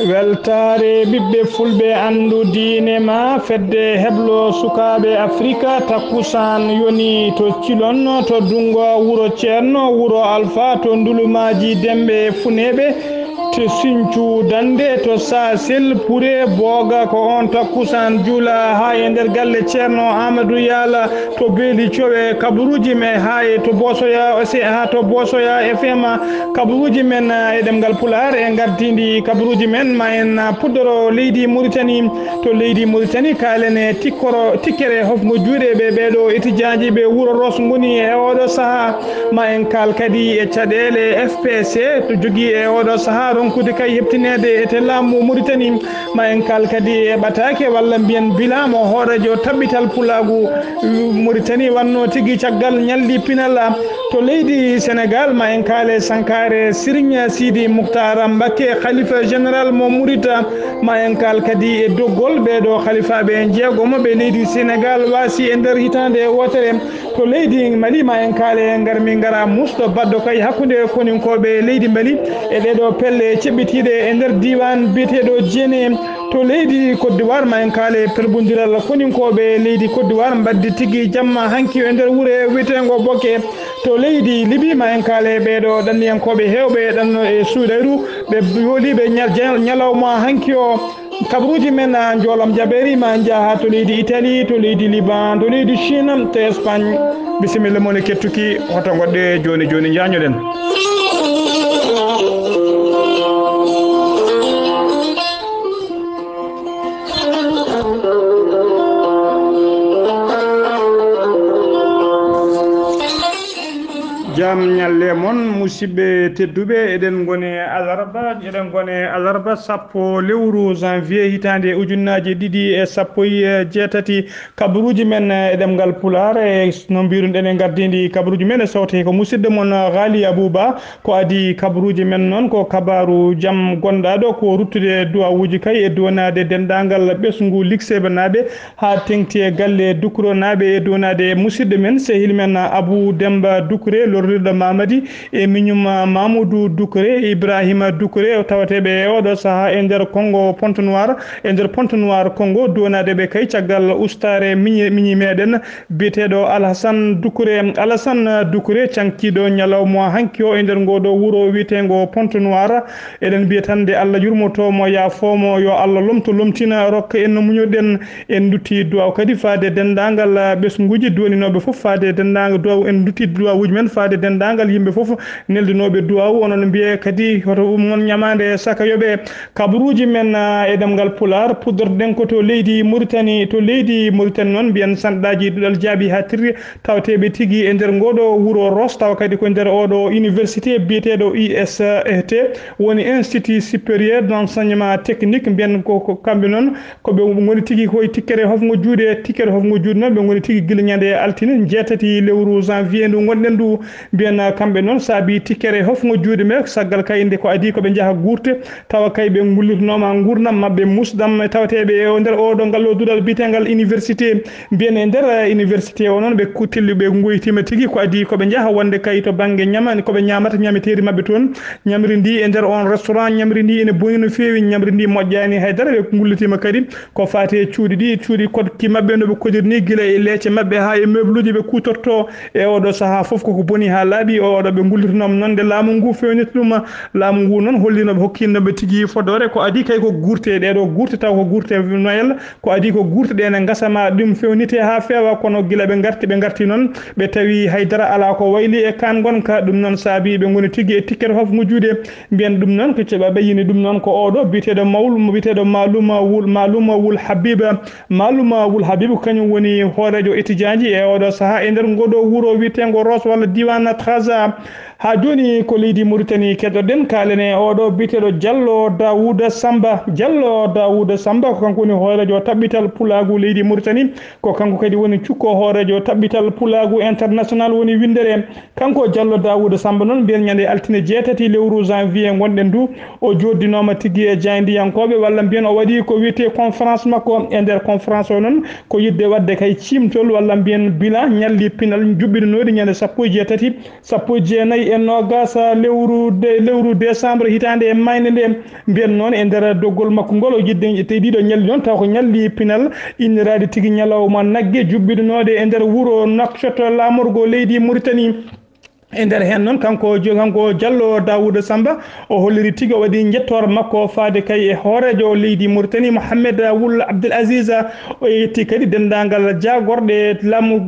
weltare ɓiɓɓe fulɓe andu diine ma fedde heblo sukaɓe afrika takkusan yoni to cilon to dungo wuro ceerno wuro alpha to ndulumaji demɓe funeɓe to Sinthiou Dande to Sasil Pure Boga ko on takkusan juula ha e nder galle ceerno Amadou Yala to beeli cowe kabaruji me ha e to Bosoya ha to Bosoya FM kabaruji men e ɗemgal Pulaar e gardidi kabaruji men ma en puddoro leydi Mauritanie to leydi Mauritanie kalene tikkere hofgo juuɗe ɓe ɓeɗo étudiant ɓe wuro Ross goni e oɗo saaha ma en kal kadi e caɗele FPC to jogui e oɗo saaha ronkude kay heptinede e te laamu Mauritanie ma en kal kadi e ɓatake walla mbiyen bilamo hoorejo tabbital pulagu Mauritanie wanno tigui caggal ñalli pinal to leydi Sénégal ma en kaale sankare Serigne Sidi Mouktar Mbacké khalifa général mo Mourita ma en kal kadi e doggol ɓeɗo khalifaɓe jeegomo ɓe leydi Sénégal wasi e nder hitande wotere to leydi Mali ma en kaale garmi gara musto baddo kay hakkude koninkoɓe leydi Mali e ɗeɗo pelle ceɓɓitiɗe e nder diwan biyeteɗo Djéné to leydi Côte d'Ivoire ma en kaale perbodiral koninkoɓe leydi Côte d'Ivoire mbaddi tigui jamma hanki e nder wuure wiyetego Boké to leydi Libye ma en kaale ɓeɗo ɗanniyankoɓe hewɓe ɗanno e Soudayru ɓe yooliɓe ñalawma hanki o kabaruji men joolam jaɓeri ma jaaha to leydi Italie to leydi Liban to leydi Chine to Espagne bisimilla moon e kettuki hoto goɗɗe joni joni jañoɗen jam ñalle moon musidɓe tedduɓe eɗen gone alarba sappo lewru janvier hitande ujunnaji ɗiɗi e sappo e jeetati kabaruji men e ɗemgal Pulaar e no mbiruɗen e gardidi kabaruji men e sawte ko musidɗo moon Ghali Abouba ko adi kabaruji men noon ko kabaru jaam gonɗaɗo ko ruttude duwawuji kay e donade dendagal ɓesgu likseɓe naɓe ha tengti e galle Dukro naɓe e donade musidɗo men sehil men Abou Demba Doucouré lorrirɗo Mamadi e miñum Mamoudou Doucouré Ibrahima Doucouré tawateɓe e oɗo saaha e nder Congo Pointe-Noire e nder Pointe-Noire Congo donadeɓe kay caggal ustare miñi meɗen biyeteɗo Alassane Doucouré cankiɗo ñalawma hanki o e nder ngoɗo wuuro wiyetego Pointe-Noire eɗen mbiya tan nde Allah yurmotomo yaafomo yo Allah lomtina rokka en no muñoɗen en dutti duwaw kadi faade dendagal ɓesguji duwaninoɓe foof faade dendagal duwaw en dutti duwawuji men faade dendagal yimɓe foof neldinoɓe duwaw onon mbiye kadi hoto mon ñamade saka yoɓe kabaruji men e ɗemgal Pulaar puddorɗen ko to leydi Mauritanie noon mbiyen sanɗaji ɗuɗal jaabi ha tirri tawateɓe tigui e nder ngoɗo wuuro Ross tawa kadi ko nder oɗo université biyeteɗo IST woni Institut supérieur d'enseignement technique mbiyen ko kamɓe noon koɓe goni tigui koye tikkere hofgo juuɗe noon ɓe goni tigui guila ñande altine jeetati lewru janvier ndu gonɗen ndu mbiyen kamɓe noon saabi tikkere hofgo juuɗe me saggal kayinde ko adi koɓe jaaha guurte tawa kay ɓe gullitnoma gurdam mabɓe musɗam tawateɓe e nder oɗo ngallo duɗal biyetegal université mbiyen e nder université o noon ɓe kuttilliɓe goyitima tigui ko adi koɓe jaaha wonde kay to banggue ñamani koɓe ñamata ñameteri mabɓe toon ñamri ndi e nder on restaurant ñamri ndi ene boni no fewi ñamri ndi moƴƴani haydara ɓe gullitima kadi ko fate cuuɗi kodki mabɓe noɓe kodirni guila e leecce mabɓe ha e meuble uji ɓe kutorto e oɗo saaha foof koko boni ha laaɓi oɗo ɓe gullitinom noon nde laamu ngu fewnita ɗum laamu ngu noon hollinoɓe hokkinoɓe tigui fodore ko adi kay ko guurte ɗeɗo guurte taw ko guurte Noël ko adi ko guurte ɗe ne gasama ɗum fewnite ha feewa kono guila ɓe garti noon ɓe tawi haydara ala ko wayli e kan gonka ɗum noon saabi ɓe goni tigui e tikkere hof ngujude mbiyen ɗum noon ko ceeɓa ɓayini ɗum noon ko oɗo biyeteɗo Maluma Wul Habib ko kañum woni hoorejo étudiant ji e oɗo saaha e nder ngoɗo wuuro wiyetego Ross walla diwan Trarza ha joni ko leydi Mauritanie keɗoɗen kalene oɗo biyeteɗo Diallo Daouda Samba ko kanko woni hoorejo tabbital pulagu leydi Mauritanie ko kanko kadi woni cukko hoorejo tabbital pulagu international woni windere kanko Diallo Daouda Samba noon mbiyen ñande altine jeetati lewru janvier gonɗen du o joddinoma tigui e jayndiyankoɓe walla mbiyen o waɗi ko wiyete conférence makko e nder conférence o noon ko yidde wadde kay cimtol walla mbiyen bilan ñalli pinal juɓɓinanoɗi ñande sappo e jeetati sappo e jeenayyi nayyi e nogasa lewru décembre hitande e mayde nde mbiyen noon e nder doggol makko ngol o jidde ɗiɗo ñalli noon taw ko ñalli pinal innirade tigui ñalawma naggue jubbiɗunode e nder wuuro Nouakchott lamorgo leydi Mauritanie e nder hen noon kanko Diallo Daouda Samba o holliri tigui o waɗi jettor makko faade kay e hoorejo leydi Mauritanie Mohamed Ould Abdel Aziz o yetti kadi dendagal jagorɗe laamu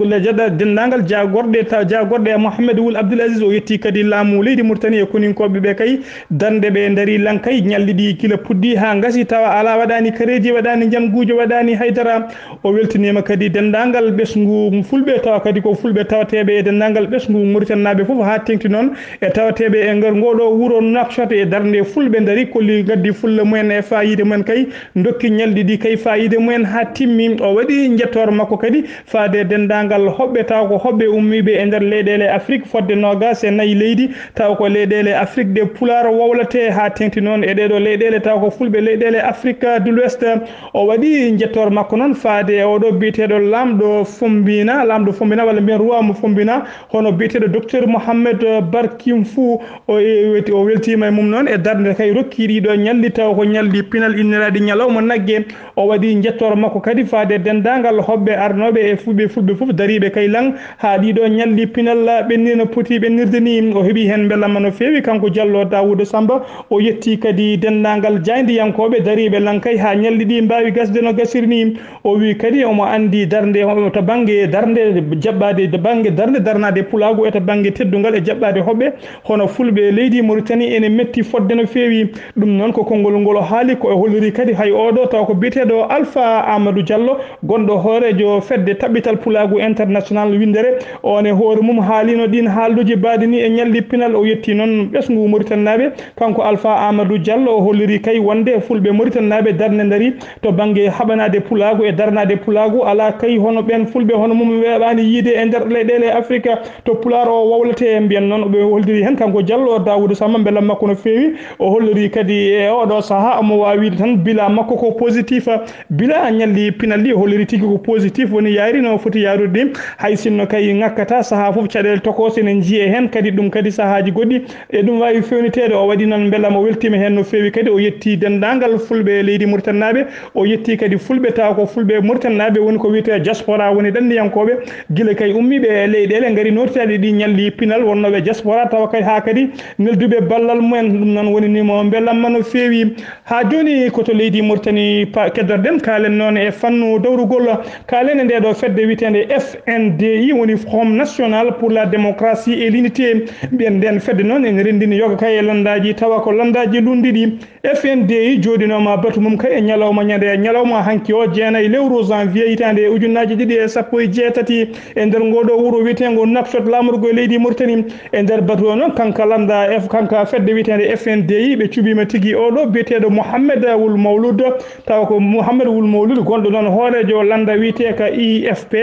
dendagal jagorɗe Mohamed Ould Abdel Aziz o yetti kadi laamu leydi Mauritanie e koninkoɓe ɓe kay dande ɓe daari lankay ñalliɗi kila puɗɗi ha gasi tawa ala waɗani kareji waɗani janguji waɗani haydara o weltinima kadi dendagal ɓesgu fulɓe tawa kadi ko fulɓe tawateɓe e dendagal ɓesgu Mauritanie naɓe fof ha tengti noon e tawateɓe e nder ngoɗo wuuro Nouakchott e darde fulɓe daari kolli gaddi fulla mumen e fayida mumen kay dokki ñalɗiɗi kay fayida mumen ha timmi o waɗi jettor makko kadi faade dendagal hoɓɓe taw ko hoɓɓe ummiɓe e nder leyɗele Afrique fodde nogas e nayyi leydi taw ko leyɗele Afrique de Pular wowlate ha tengti noon e ɗeɗo leyɗele taw ko fulɓe leyɗele Afrique de l'Ouest o waɗi jettor makko noon faade oɗo biyeteɗo lamɗo Fombina walla mbiyen roi mo Fombina hono biyeteɗo docteur Mohamed Barkim Fou o weltima e mum noon e darde kay rokki ɗiɗo ñalli taw ko ñalli pinal inniradi ñalawma naggue o waɗi jettor makko kadi faade dendagal hoɓɓe arnoɓe e fulɓe fof dariɓe kay lang ha ɗiɗo ñalli pinal ɓenni no poti ɓennirde ni o heeɓi hen belamma no fewi kanko Diallo Daouda Samba o yetti kadi dendagal jaydiyankoɓe dariɓe lang kay ha ñalli ɗi mbawi gasde no gasiri ni o wi kadi omo andi darde to banggue darde jaɓɓade banggue darnade pulago e to banggue teddugal e jaɓɓade hoɓɓe hono fulɓe leydi Mauritanie ene metti fodde no fewi ɗum noon ko konngol ngol haali ko holliri kadi hay oɗo taw ko biyeteɗo Alpha Amadou Diallo gonɗo hoorejo fedde tabbital pulago international windere on e hoore mum haalino ɗin haalduji baɗini e ñalli pinal o yetti noon ɓesgu Mauritanie naɓe kanko Alpha Amadou Diallo o holliri kay wonde fulɓe Mauritanie naɓe darde daari to banggue haɓanade pulago e darnade pulago ala kay hono ɓen fulɓe hono mum weeɓani yiide e nder leyɗele Afrique to pular o wowlete mbiyen noon ɓe holliri hen kanko Diallo Daouda Samba beelam makko no fewi o holliri kadi e oɗo saaha omo wawide tan bila makko ko positif bila ñalli pinalli o holliri tigui ko positif woni yaari no foti yarude ni hay sinno kay ngakkata saaha foof caɗele tokose ne jiiye hen kadi ɗum kadi sahaji goɗɗi e ɗum wawi fewnitede o waɗi noon beelam o weltima hen no fewi kadi o yetti dendagal fulɓe leydi Mauritanie naɓe o yetti kadi fulɓe taw ko fulɓe Mauritanie naɓe woni ko wiyete diaspora woni ɗanniyankoɓe guila kay ummiɓe e leyɗele gaari notitade ɗi ñalli pinal wonnoɓe diaspora tawa kay ha kadi nelduɓe ballal mumen ɗum noon woni nimo beelamma no fewi ha joni koto leydi Mauritanie keddorɗen kalen noon e fannu dowrugol kalen e ndeɗo fedde witende FNDI woni Front National pour la démocratie et l'unité mbiyen nden fedde noon ene rendini yoga kay e landaji tawa ko landaji lundiɗi FNDI joɗinoma batu mum kay e ñalawma ñalawma hanki o jeenayi lewru janvier hitande ujunnaji ɗiɗi e sappo e jeetati e nder ngoɗo wuuro witego Nouakchott lamorgo e leydi Mauritanie e nder batu o noon kanka landa kanka fedde witende FNDI ɓe cuɓima tigui oɗo biyeteɗo Mohamed Ould Mawloud taw ko Mohamed Ould Mawloud gonɗo noon hoorejo landa witeka IFP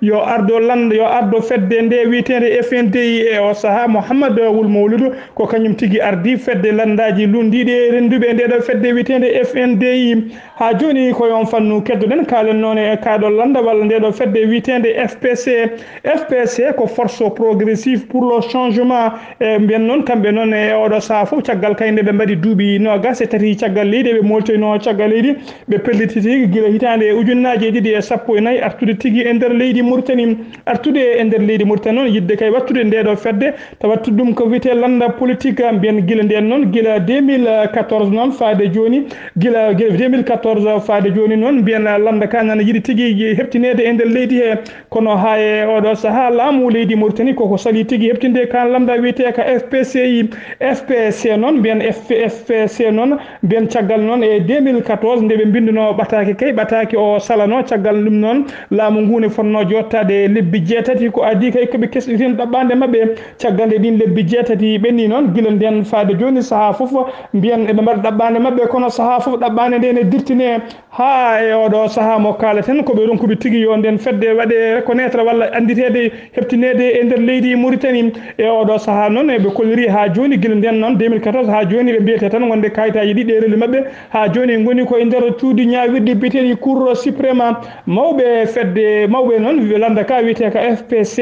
yo ardo fedde nde witende FNDI e o saaha Mohamed Ould Mawloud ko kañum tigui ardi fedde landaji lundiɗe renduɓe ndeɗo fedde witende FNDI ha joni koyon fannu keddoɗen kalen noon e kaɗo landa walla ndeɗo fedde witende FPC ko force progressive pour le changement e mbiyen noon kamɓe noon e oɗo saaha foof caggal kayde ɓe mbaɗi duuɓi nogas e tati caggal leydi ɓe moltoyno caggal leydi ɓe pelliti tigui guila hitande ujunnaji ɗiɗi e sappo e nayyi artude tigui e nder leydi Mauritanie artude e nder leydi Mauritanie noon yidde kay wattude ndeɗo fedde taw wattude ɗum ko wiyete landa politique mbiyen guila nden noon guila 2014 noon faade joni guila 2014 faade joni noon mbiyen landa ka nana yiiɗi tigui heptinede e nder leydi he kono ha e oɗo saaha laamu leydi Mauritanie koko sali tigui heptinde kan lamda wiyete ka FPC noon mbiyen FPC noon mbiyen caggal noon e 2014 nde ɓe binduno ɓataki o salano caggal ɗum noon laamu ngu ne fonno jottade lebbi jeetati ko adi kay koɓe kesɗitin ɗaɓɓande mabɓe caggal nde ɗin lebbi jeetati ɓenni noon guila nden faade joni saaha foof mbiyen eɓe mbaɗa ɗaɓɓande maɓɓe kono sahaa fof ɗaɓɓande nde ne dirtine ha e oɗo sahaa mo kaleten koɓe ronkuɓe tigui yo nden fedde waɗe reconnaître walla anditede hebtinede e nder leydi Mauritanie e oɗo sahaa noon eɓe kolliri ha joni guila nden noon 2014 ha joni ɓe mbiyete tan wonde kayitaji ɗi ɗereli maɓɓe ha joni goni koye nder cuuɗi ñawirɗi biyeteɗi cour suprême mawɓe fedde mawɓe noon landa ka wiyete ko FPC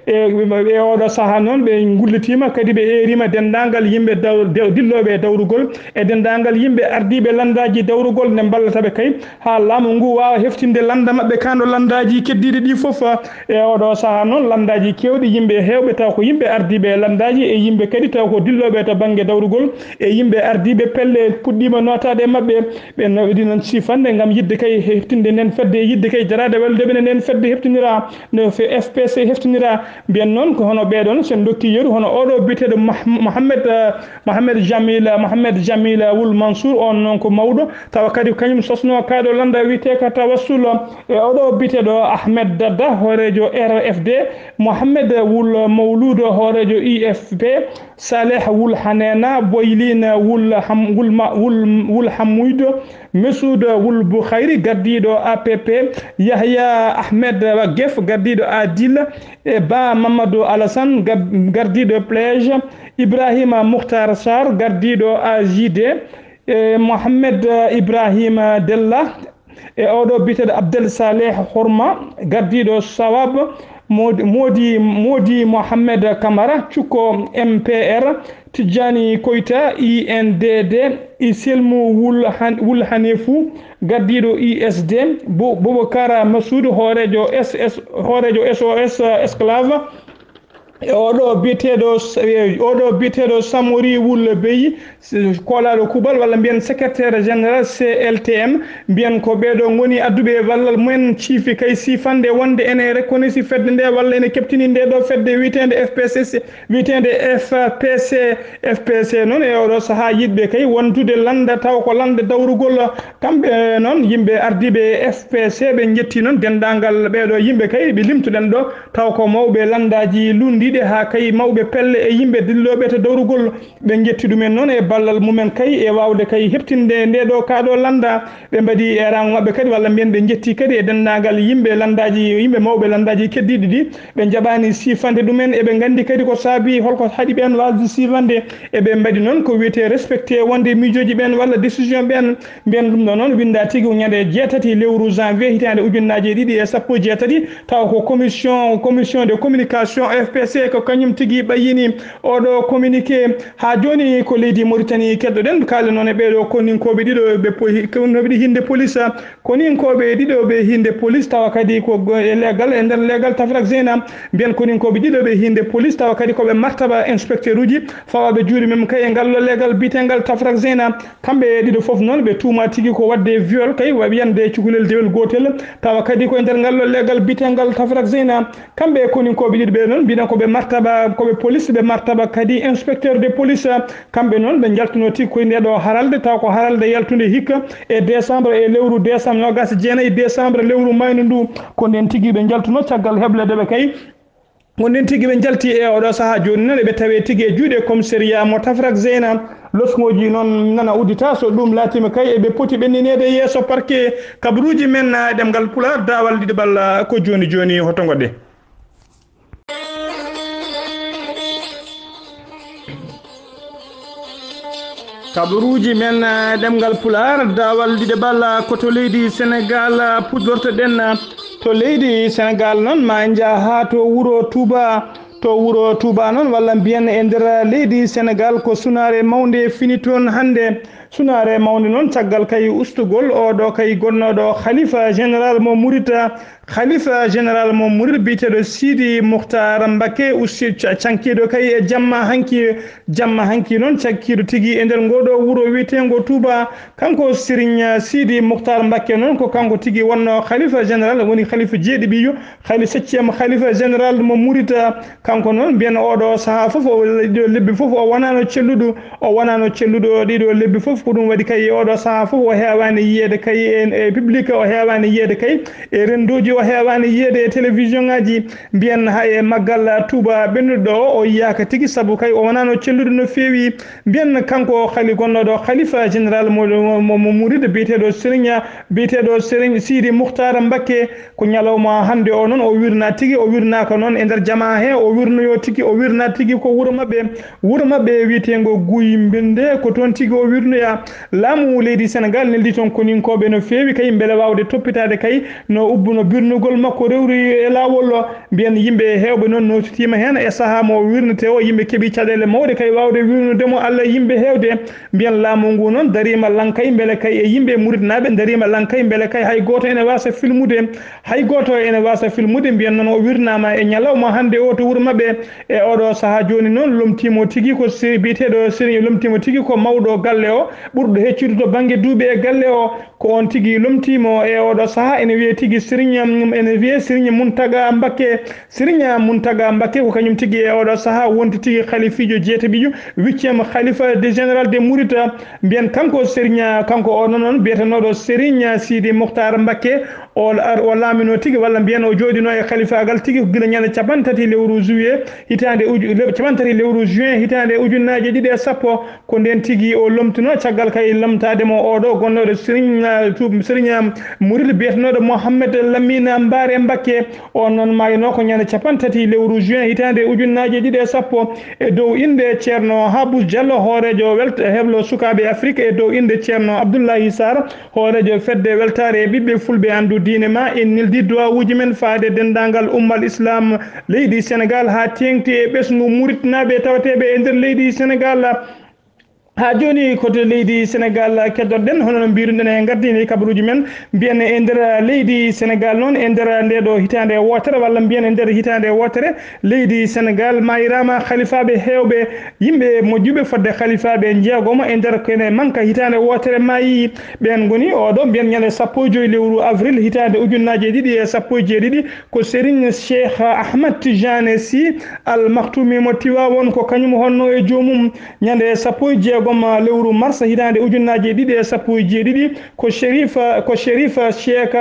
e oɗo sahaa noon ɓe gullitima kadi ɓe erima dendagal yimɓe dilloɓe e dawrugol e dendagal yimɓe ardiɓe landaji dawrugol nde ballataɓe kay ha laamu ngu wawa heftinde landa mabɓe kando landaji keddiɗi ɗi foof e oɗo saaha noon landaji kewɗi yimɓe hewɓe taw ko yimɓe ardiɓe e landaji e yimɓe kadi taw ko dilloɓe to banggue dawrugol e yimɓe ardiɓe pelle puɗɗima notade e mabɓe ɓe nawɗi noon sifande gam yidde kay heftinde nden fedde yidde kay jarade waldeɓe nden fedde heftinira no FPC heftinira mbiyen noon ko hono ɓeɗon sen dokki yeru hono oɗo biteɗo Mohamed Jamil Wul Mansour on noon ko mawɗo tawa kadi kañum sosno kaɗo landa wiyete ka tawassul e oɗo biteɗo Ahmed Dada horejo RFD Mohamed Wul Mawlud horejo IFP Saleh Wul Hanena Boylina Wul Hamoud Mesoud Wul Boukhayri gardiɗo APP Yahya Ahmed Gef gardiɗo Adil e Ba Mamadou Alassane gardiɗo Plage Ibrahima Moukhtar Sar gardiɗo AJD e Mohamed Ibrahima Della e oɗo biteɗo Abdel Saleh Horma gardiɗo Sawab Modi Mohamed Kamara cukko MPR Tidjani Koita INDD Iselmu Wul Hanefou gardiɗo ISD Boubacar Massoud horejo SOS Esclave oɗo biteɗo Samori Wul Beyi kolaɗo kubal walla mbiyen secrétaire général CLTM mbiyen ko ɓeɗo goni adduɓe wallal mumen ciifi kay sifande wonde ene reconnaissy fedde nde walla ene keptini nde ɗo fedde witende FPC noon e oɗo saaha yiɗɓe kay wondude landa taw ko landa dawrugol kamɓe noon yimɓe ardiɓe FPC ɓe jetti noon dendagal ɓeɗo yimɓe kay ɓe limtuɗen ɗo taw ko mawɓe landaji lundiɗe ha kay mawɓe pelle e yimɓe dilloɓe to dawrugol ɓe jetti ɗumen noon e ballal mumen kay e wawde kay heɓtinde nde ɗo kaɗo landa ɓe mbaɗi e rango mabɓe kadi walla mbiyen ɓe jetti kadi e dendagal yimɓe landaji yimɓe mawɓe landaji keddiɗi ɗi ɓe jaɓani sifande ɗumen eɓe gandi kadi ko saabi holko haaɗi ɓen wasde sifande eɓe mbaɗi noon ko wiyete respecté wonde miijoji ɓen walla décision ɓen mbiyen ɗum ɗo noon winda tigui ñande 6 lewru janvier hitande ujunnaje 217 taw ko commission de communication FPC ko kañum tigui ɓayini oɗo communiqué ha joni ko leydi Mauritanie keddoɗen kaali noon e ɓeɗo koninkoɓe ɗiɗo ɓe hinde police koninkoɓe ɗiɗo ɓe hinde police tawa kadi ko légal e nder légal Tafrak Zeyna mbiyen koninkoɓe ɗiɗo ɓe hinde police tawa kadi koɓe martaba inspecteur uji fawaɓe juuɗe mem kay e ngallo légal bitegal Tafrak Zeyna kamɓe ɗiɗo foof noon ɓe tuuma tigui ko wadde viol kay wiyande cukalel dewel gotel tawa kadi koye nder ngallo légal bitegal Tafrak Zeyna kamɓe koninkoɓe ɗiɗo ɓe noon mbiɗen koɓe martaba koɓe police ɓe martaba kadi inspecteur de police kamɓe noon ɓe jaltuno tigui koye ndeɗo haralde taw ko haralde yaltude hikka e décembre e lewru décembre 29 décembre lewru mayno ndu ko nden tigui ɓe jaltuno caggal hebledeɓe kay wonden tigui ɓe jalti e oɗo saaha joni noon eɓe tawe tigui e juuɗe commissariat mo Tafrak Zeyna losmoji noon nana uddita so ɗum laatima kay eɓe poti ɓenninede yesso parquet kabaruji men ɗemgal Pulaar dawal ɗiɗaɓal ko joni hoto goɗɗe kabaruji men ɗemgal Pulaar dawal ɗiɗaɓal koto leydi Sénégal puɗɗortoɗen to leydi Sénégal noon ma jaaha to wuro Touba noon walla mbiyen e nder leydi Sénégal ko sunare mawde fini toon hande sunare mawde noon caggal kay ustugol oɗo kay gonnoɗo khalifa général mo Mouride biteɗo Sidi Mokhtar Mbacké usti cankiɗo kay e jamma hanki noon cakkiɗo tigui e nder ngoɗo wuro wiyetego Touba kanko Serigne Sidi Mokhtar Mbacké noon ko kanko tigui wonno khalifa général woni khalifa jeeɗiɓijo 7e khalifa général mo Mouride kanko noon mbiyen oɗo saaha foof ɗiɗo lebbi foof o wonano celluɗo ɗiɗo lebbi foof ko ɗum waɗi kay oɗo saaha foof o hewani yiyede kay e public o hewani yiyede kay e rendoji o heewani yiyede e télévision ngaji mbiyen hay maggal Touba ɓennuɗo o yiyaka tigui saabu kay o wonano cellude no feewi mbiyen kanko hali gonnoɗo khalifa général mo mouride biyeteɗo Serigne Sidi Moukhtar Mbacké ko ñalawma hande o noon o wirna tigui o wirnaka noon e nder jama he o wirnoyo tigui o wirna tigui ko wuuro mabɓe wiyetego Guy Mbinde ko toon tigui o wirnoya laamu leydi Sénégal neldi toon koninkoɓe no feewi kay beele wawde toppitade kay no ubbuno birnugol makko rewri e lawol mbiyen yimɓe hewɓe noon notitima hen e saaha mo wirnete o yimɓe keeɓi caɗele mawɗe kay wawde wirnudemo Allah yimɓe hewde mbiyen laamu ngu noon darima lankay beele kay e yimɓe muridnaɓe darima lankay beele kay hay goto ene wasa filmude mbiyen noon o wirnama e ñalawma hande o to wuuro mabɓe e oɗo saaha joni noon lomtimo tigui ko biyeteɗo Serigne lomtimo tigui ko mawɗo galle o ɓurɗo heccude to banggue duuɓi e galle o ko on tigui lomtimo e oɗo saaha ene wiye tigui Serigne Mountaga Mbacké ko kañum tigui e oɗo saaha wonti tigui khalifijo jeetaɓijo 8e khalifa général des mourides mbiyen kanko Serigne kanko ono noon biyetenoɗo Serigne Sidi Moukhtar Mbacké o laamino tigui walla mbiyen o jooɗino e khalifagal tigui ko guila ñande capantati lewru juin hitande ujunnaje ɗiɗi e sappo ko nden tigui o lomtino caggal kay lamtademo oɗo gonnoɗo Serigne mouride biyetenoɗo Mouhamed Lamine Mbare Mbacké on noon mayno ko ñande capantati lewru juin hitande ujunnaje ɗiɗi e sappo e dow inde ceerno Habou Diallo hoorejo heblo sukaɓe Afrique e dow inde ceerno Abdoullahi Sarr hoorejo fedde weltare e ɓiɓɓe fulɓe andu diine ma en nildi duwawuji men faade dendagal ummal islam leydi Sénégal ha tengti e ɓesgu muritnaɓe tawateɓe e nder leydi Sénégal ha joni koto leydi Sénégal keddorɗen hono no mbiruɗen e gardini kabaruji men mbiyen e nder leydi Sénégal noon e nder ndeɗo hitande wotere walla mbiyen e nder hitande wotere leydi Sénégal mayirama khalifaɓe hewɓe yimɓe moƴƴuɓe fodde khalifaɓe jeegomo e nder kene manka hitande wotere mayi ɓen goni oɗo mbiyen ñande 15 lewru avril hitande ujunnaje ɗiɗi e 17 ko Serigne Cheikh Ahmad Tidiane Sy Al Maktoumi mo Tiwawon ko kañum honno e jomum ñande 16 lewru mars hitande ujunnaje ɗiɗi e 17 ko Chérifa Cheikh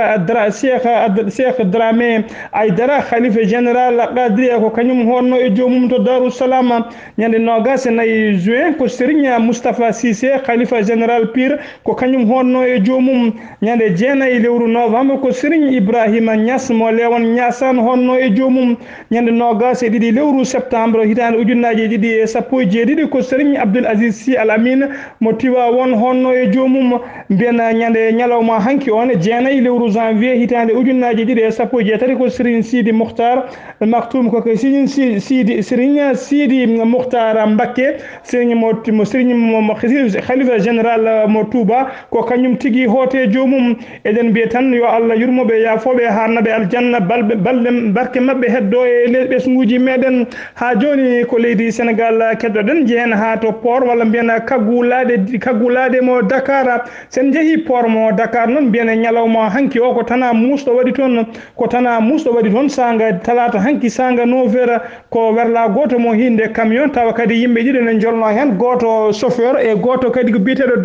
Dramé Aïdara khalife général Qadri ko kañum honno e jomum to Darou Salam ñande 24 juin ko Serigne Moustapha Cissé khalifa général Pire ko kañum honno e jomum ñande 9 lewru novembre ko Serigne Ibrahima Niass mo lewon Niassane honno e jomum ñande 22 lewru septembre hitande ujunnaje ɗiɗi e 17 ko Serigne Abdoul Aziz Sy Al Amin mo Tiwawon honno e jomum mbiyen ñande ñalawma hanki on 9 lewru janvier hitande ujunnaje ɗiɗi e 17 ko Serigne Sidi Moukhtar Maktoum ko Serigne Sidi Moukhtar Mbacké Serigne khalifa général mo Touba ko kañum tigui hoote jomum eɗen mbiya tan yo Allah yurmoɓe yafoɓe harnaɓe aljanna barke mabɓe heddo e ɓesguji meɗen ha joni ko leydi Sénégal keddoɗen jehen ha to port walla mbiyen kaggulade mo Dakar sen jeehi port mo Dakar noon mbiyen ñalawma hanki o ko tana musɗo waɗi toon sanga talata hanki sanga 9h ko werla goto mo hinde camion tawa kadi yimɓe ɗiɗo ne jolno hen goto chauffeur e goto kadi ko biyeteɗo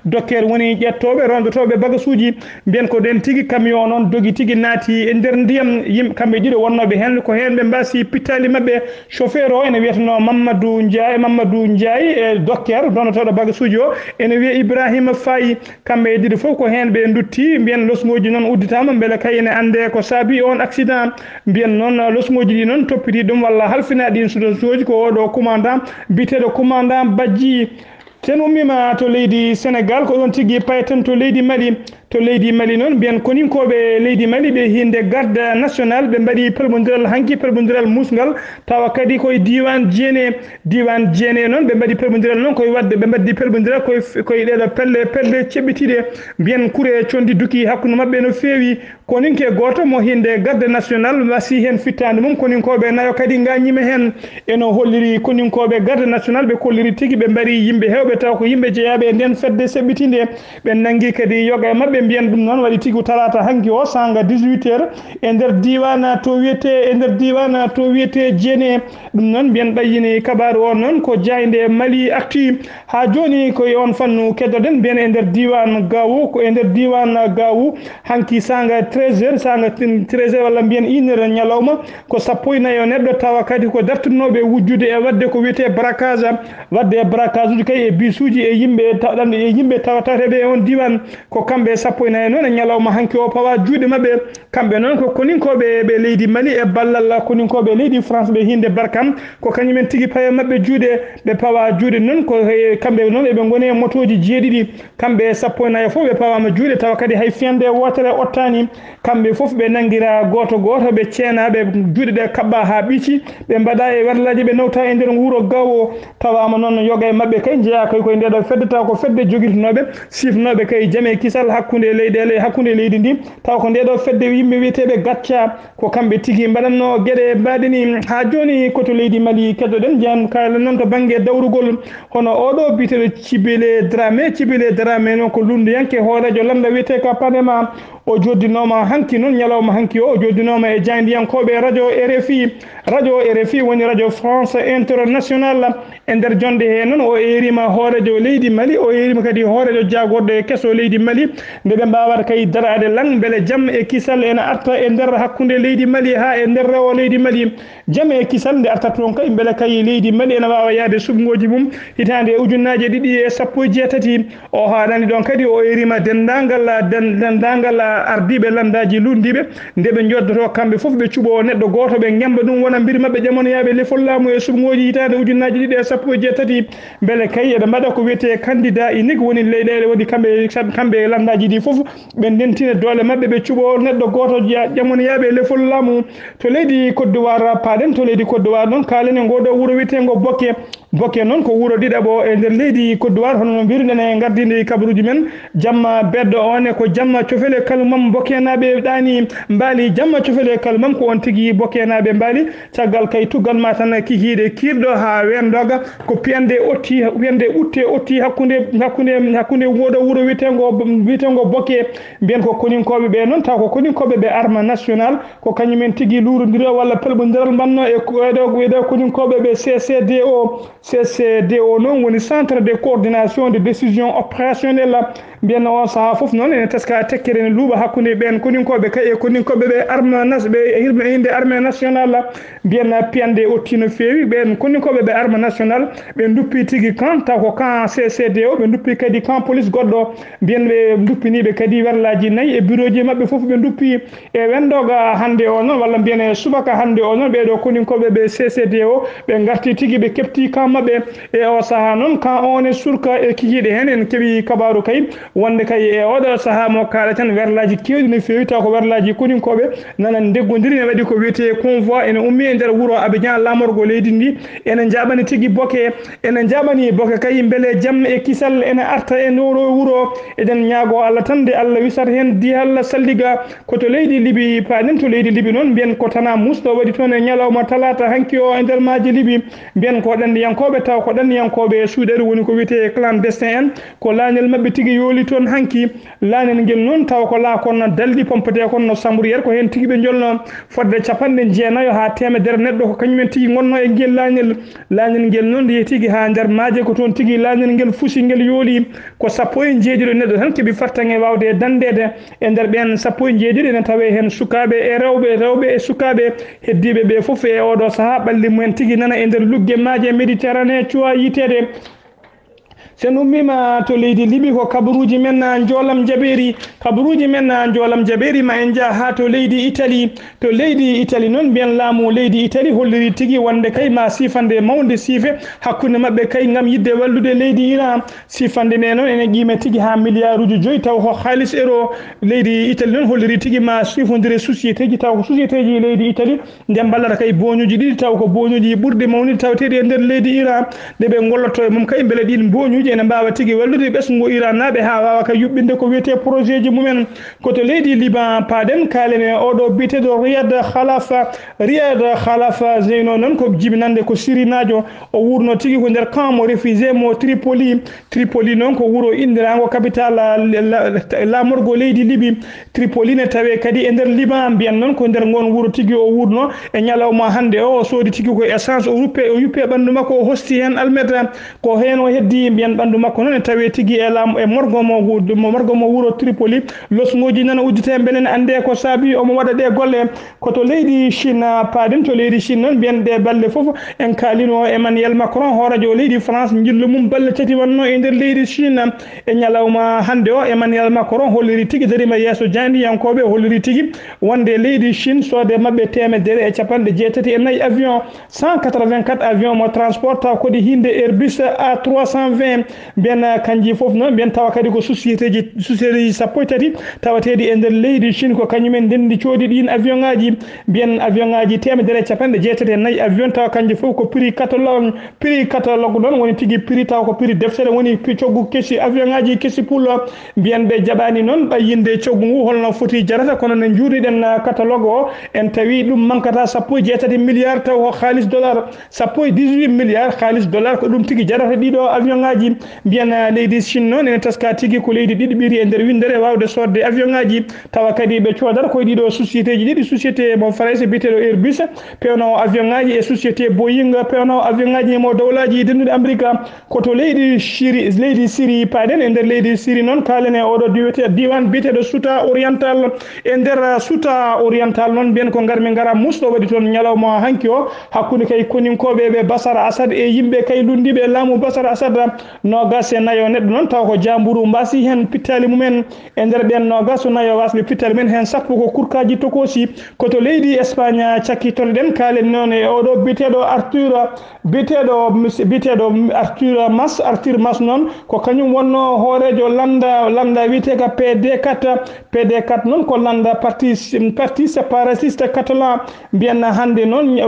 docker woni ƴettoɓe rondotoɓe bagasuji mbiyen ko ɗen tigui camion noon dogi tigui naati e nder ndiyam kamɓe ɗiɗo wonnoɓe hen ko hen ɓe mbasi pittali mabɓe chauffeur o ene wiyeteno Mamadou Ndiaye e docker donnotoɗo bagasuji o ene wiya Ibrahima Faye kamɓe ɗiɗo foof ko hen ɓe dutti mbiyen losgoji noon udditama beele kay ene ande ko saabi on accident mbiyen noon losgoji ɗi noon toppiti ɗum walla halfinaɗin soji ko oɗo commandant biteɗo commandant Badji sen ummima to leydi Sénégal ko ɗon tigui payten to leydi Mali noon mbiyen koninkoɓe leydi Mali ɓe hinde garde national ɓe mbaɗi pelmodiral hanki pelmodiral musgal tawa kadi koye diwan Djéné noon ɓe mbaɗi pelmodiral noon koye wadde ɓe mbaddi pelmodiral koye ɗeɗo pelle ceɓɓitiɗe mbiyen kuure condi duki hakkude mabɓe no feewi koninke goto mo hinde garde national wasi hen fittande mum koninkoɓe nayo kadi gañima hen eno holliri koninkoɓe garde national ɓe kolliri tigui ɓe mbari yimɓe hewɓe taw ko yimɓe jeeyaɓe e nden fedde seɓɓitinde ɓe nangui kadi yoga e mabɓe mbiyen ɗum noon waɗi tigi talata hanki o sanga 18h e nder diwana to wiyete Jene ɗum noon mbiyen ɓayyini kabaru on noon ko jayde Mali Actu ha joni koye on fannu keddoɗen mbiyen e nder diwan Gawo ko e nder diwan Gawo hanki sanga 13h walla mbiyen 1h ñalawma ko sappo e nayo neɗɗo tawa kadi ko dartunoɓe wujjude e wadde ko wiyete braquage uji kay e bisuji e yimɓe tawɗande e yimɓe tawatateɓe e on diwan ko kamɓe sappo e nayo noon e ñalawma hanki o pawa juuɗe mabɓe kamɓe noon ko koninkoɓe ɓe leydi Mali e ballal koninkoɓe leydi France ɓe hinde Barkam ko kañumen tigui pawe mabɓe juuɗe ɓe pawa juuɗe noon ko kamɓe noon eɓe goni e motoji jeeɗiɗi kamɓe sappo e nayo fof ɓe pawama juuɗe tawa kadi hay fiyande wotere ottani kamɓe fof ɓe nanguira goto ɓe ceenaɓe juuɗe ɗe kabɓa ha ɓici ɓe mbaɗa e werlaji ɓe nawta e nder wuuro Gawo tawama noon yoga e mabɓe kay jeeya kay koye ndeɗo fedde taw ko fedde joguitonoɓe sifnoɓe kay jaame kisal hakkude leyɗele hakkude leydi ndi taw ko ndeɗo fedde yimɓe wiyeteɓe Gatcha ko kamɓe tigui mbaɗanno gueɗe mbaɗini ha joni koto leydi Mali keddoɗen jeyan kala noon to banggue dawrugol hono oɗo biteɗo Cibile Dramé noon ko lunduyanke hoorejo lamba wiyete ko Panema o joddinoma hanki noon ñalawma hanki o joddinoma e jayndiyankoɓe radio RFI woni radio France International e nder jonde he noon o erima hoorejo leydi Mali o erima kadi hoorejo jagorɗo e kesso leydi Mali nde ɓe mbawata kay darade lang beele jaam e kisal ene arta e nder hakkude leydi Mali ha e nder rewo leydi Mali jaam e kisal nde artata toon kay beele kay leydi Mali ene wawa yaade subgoji mum hitande ujunnaje 217 o haɗani ɗon kadi o erima dendagal ardiɓe landaji lundiɓe nde ɓe joddoto kamɓe foof ɓe cuuɓo neɗɗo goto ɓe gemba ɗum wona mbiri mabɓe jamonoyaɓe lefol laamu e subgoji hitande ujunnaje 217 beele kay eɓe mbaɗa ko wiyete candidat unique woni leyɗele woni kamɓe landaji ɗi foof ɓe ndentine doole mabɓe ɓe cuuɓo neɗɗo goto jamonoyaɓe lefol laamu to leydi Côte d'Ivoire paɗen to leydi Côte d'Ivoire noon kalene ngoɗo wuuro wiyetego Bokke noon ko wuuro ɗiɗaɓo e nder leydi Côte d'Ivoire hono no mbiruɗen e gardinde kabaruji men jamma beddo on e ko jamma cofele kalmam Bokkenaɓe ɗani mbaali jamma cofele kalmam ko on tigui Bokkenaɓe mbaali caggal kay tuggal ma tan kikiɗe kirɗo ha wendoga ko piyande otti hakkude woɗo wuuro wiyetego Bokke mbiyen ko koninkoɓe ɓe noon taw ko koninkoɓe ɓe arme national ko kañumen tigui lurodiro walla pelɓodiral mbanno e ɗo koninkoɓe ɓe CCDO noon woni centre de coordination de décision opérationnelle mbiyen on saaha foof noon ene teska tekkere ne luuɓa hakkude ɓen koninkoɓe kay e koninkoɓe ɓe hinde armée nationale mbiyen piyande otti no feewi ɓen koninkoɓe ɓe armée nationale ɓe duppi tigui camp taw ko camp CCDO ɓe duppi kadi camp police goɗɗo mbiyen ɓe duppiniɓe kadi werlaji nayyi e bureau ji mabɓe foof ɓe duppi e wendoga hande o noon walla mbiyen e subaka hande o noon ɓeɗo koninkoɓe ɓe CCDO ɓe garti tigui ɓe kepti camp mabɓe e o saaha noon camp on e surka e kikiɗe hen en keeɓi kabaru kay wonde kay e oɗo saaha mo kaala tan werlaji kewɗi no feewi taw ko werlaji koninkoɓe nana deggodiri ne waɗi ko wiyete convoi ene ummi e nder wuuro Abidjan lamorgo leydi ndi ene jaɓani tigui Bokke kay beele jaam e kisal ene arta e noro wuuro eɗen ñaago Allah tan de Allah wisata hen dihal salliga koto leydi Libi paɗen to leydi Libi noon mbiyen ko tana musɗo waɗi toon e ñalawma talata hanki o e nder maaji Libi mbiyen ko ɗanniyankoɓe taw ko ɗanniyankoɓe suuɗere woni ko wiyete clandestin en ko lañel mabɓe tigui yooli toon hanki lañel ngel noon taw ko la kon dalɗi pompete kon no sambriyere ko hen tigui ɓe jolno fodde 90 ha temedere neɗɗo ko kañumen tigui gonno e ngel lañel ngel noon yehi tigui ha nder maaje ko toon tigui lañel ngel fuusi ngel yooli ko sappo e jeeɗiɗo neɗɗo tan keeɓi fartange wawde dandede e nder ɓen sappo e jeeɗiɗo ene tawe hen sukaɓe e rewɓe e sukaɓe heddiɓe ɓe foof e oɗo saaha ɓalli mumen tigui nana e nder lugge maaje Méditerranée cuwa yitede sen ummima to leydi Libi ko kabaruji men joolam jaɓeri ma en jaa ha to leydi Italie noon mbiyen laamu leydi Italie holliri tigui wonde kay ma sifande mawde siife hakkude mabɓe kay gam yidde wallude leydi Iran sifande nde noon ene qima tigui ha milliard uji 5 taw ko halis euro leydi Italie noon holliri tigui ma sifodire société ji taw ko société ji leydi Italie nde ballata kay boñuji ɗiɗi taw ko boñuji ɓurɗi mawnude taweteɗi e nder leydi Iran nde ɓe golloto e mum kay beele ɗin boñu koñuji ene mbawa tigui wallude ɓesgu Iran naɓe ha wawa ka yuɓɓinde ko wiyete projet ji mumen koto leydi Liban paɗen kalene oɗo biteɗo Riyad Khalafa Zeyno noon ko jibinande ko sirinajo o wurno tigui ko nder camp mo réfugié mo Tripoli noon ko wuuro indirago capital lamorgo leydi Libi Tripoli ne tawe kadi e nder Liban mbiyan noon ko nder gon wuuro tigui o wurno e ñalawma hande o soodi tigui ko essence o yuppe ɓandu makko o hosti hen almeda ko hen o heddi mbiyan ɓandu makko noon e tawe tigui e morgo mo wuuro Tripoli losgoji nana uddite belen ande ko saabi omo waɗa ɗe golle koto leydi Chine paɗen to leydi Chine noon mbiyan ɗe balle foof en kalino Emmanuel Macron horajo leydi France jillu mum balle tati wanno e nder leydi Chine e ñalawma hande o Emmanuel Macron holliri tigui darima yesso jandiyankoɓe holliri tigui wonde leydi Chine sode mabɓe temedere e capanɗe jeetati e nayyi avion 184 avion mo transporta kodi hinde Airbus A320 mbiyan kanji foof noon mbiyan tawa kadi ko société ji sappo e tati tawateɗi e nder leydi Chine ko kañumen ndendi coodi ɗin avion ngaji mbiyan avion ngaji temedere e capanɗe jeetati e nayyi avion tawa kanji foof ko prix catalogue noon woni tigui prix taw ko prix deftere woni coggu kessi avion ngaji kessi pullo mbiyan ɓe jaɓani noon ɓayyinde coggu ngu holno foti jarata kono ne juuriɗen catalogue o en tawi ɗum mankata sappo e jeetati milliard taw ko halis dollar sappo e 18 milliard halis dollar ko ɗum tigui jarata ɗiɗo avion ngaji mbiyan leydi Chine noon ene taska tigui ko leydi ɗiɗi ɓiiri e nder windere wawde sodde avion ngaji tawa kadi ɓe coodata koye ɗiɗo société ji ɗiɗi société mo France biteɗo Airbus pewno avion ngaji e société Boeing pewno avion ngaji mo dowlaji dendude Amérique koto leydi Syrie paɗen e nder leydi Syrie noon kalene oɗo diwan biteɗo Souta oriental e nder Souta oriental noon mbiyen ko garmi gara musɗo waɗi toon ñalawma hanki o hakkude kay koninkoɓe ɓe Bashar Assad e yimɓe kay lundiɓe laamu Bashar Assad nogas e nayo neɗɗo noon taw ko jamburu mbasi hen pittali mumen e nder ɓen nogas nayo wasɓe pittali men hen sappo ko kurkaji tokosi koto leydi Espagne cakkitone ɗen kalen noon e oɗo biteɗo Arthur Mas noon ko kañum wonno hoorejo landa wiyeteka PD4 noon ko landa parti séparatiste catalan mbiyanno hande noon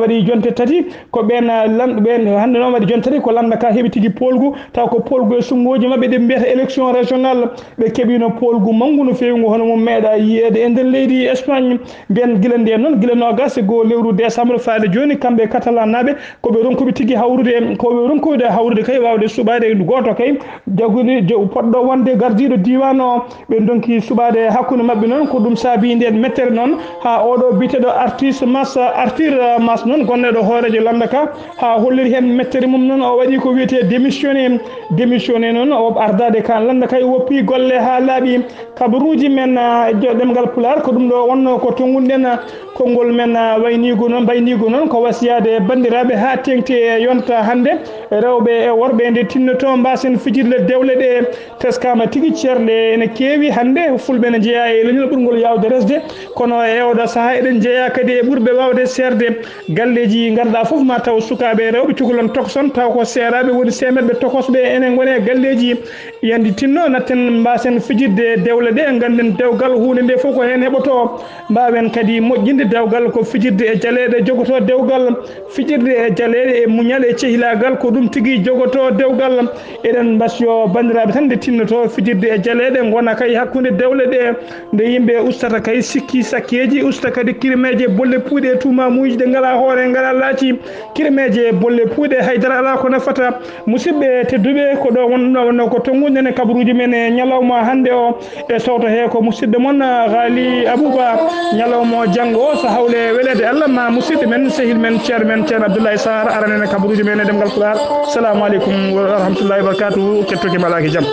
waɗi jonte tati ko ɓen hande noon waɗi jonte tati ko landa ka heeɓi tigui polgu taw ko polgu e sungoji mabɓe ɗe mbiyata élection régional ɓe keeɓino polgu manggu no fewi ngu hono mum meeɗa yiyede e nder leydi Espagne mbiyan guila nde noon guila nogas go lewru décembre faade joni kamɓe catalan naɓe koɓe ronkuɓe tigui hawrude kay wawde suɓade goto kay jagude poɗɗo wonde gardiɗo diwan o ɓe donki suɓade hakkude mabɓe noon ko ɗum saabi nden mettere noon ha oɗo biteɗo Arthur Mas noon gonneɗo hoorejo landaka ha holliri hen mettere mum noon o waɗi ko wiyete démissionné noon o ardade kan landaka e woppi golle ha laaɓi kabaruji men ɗemgal Pulaar ko ɗum ɗo wonno ko tonguɗen konngol men baynigo noon ko wasiyade bandiraɓe ha tengti e yonta hande rewɓe e worɓe nde tinnoto mbasen fijirde dewle ɗe teskama tigui ceerle ene keewi hande fulɓe ne jeeya e leñol ɓurgol yawde resde kono e oɗo saaha eɗen jeeya kadi e ɓurɓe wawde serde galleji garɗa foof ma taw sukaɓe rewɓe cukalon tokson taw ko seeraɓe woni semerɓe tokosɓe enen gone galleji yandi tinno natten mbasen fijirde dewle ɗe ganden dewgal hunde nde foof ko hen heɓoto mbawen kadi moƴƴinde dewgal ko fijirde e jaleɗe jogoto dewgal fijirde e jaleɗe e muñal e cehilagal ko ɗum tigui jogoto dewgal eɗen mbasiyo bandiraɓe tan nde tinnoto fijirde e jaleɗe gona kay hakkude dewle ɗe nde yimɓe ustata kay sikki sakkeji usta kadi kirmeje bolle puuɗe e tumamuji ɗe ngala hoore ngala laati kirmeje bolle puuɗe haydara ala ko nafata musidɓe tedduɓe ko ɗo wonno ko tonguɗen kabaruji men e ñalawma hande o e sawto he ko musidɗo moon Ghali Abouba ñalawma janggo o so hawle welede Allah ma musidɗo men sehil men ceerno Abdoulaye Sarr aranene kabaruji men e ɗemgal Pulaar. Assalamu aleykum wa rahmatullahi wa barakatuhu kettoki malaki jaam.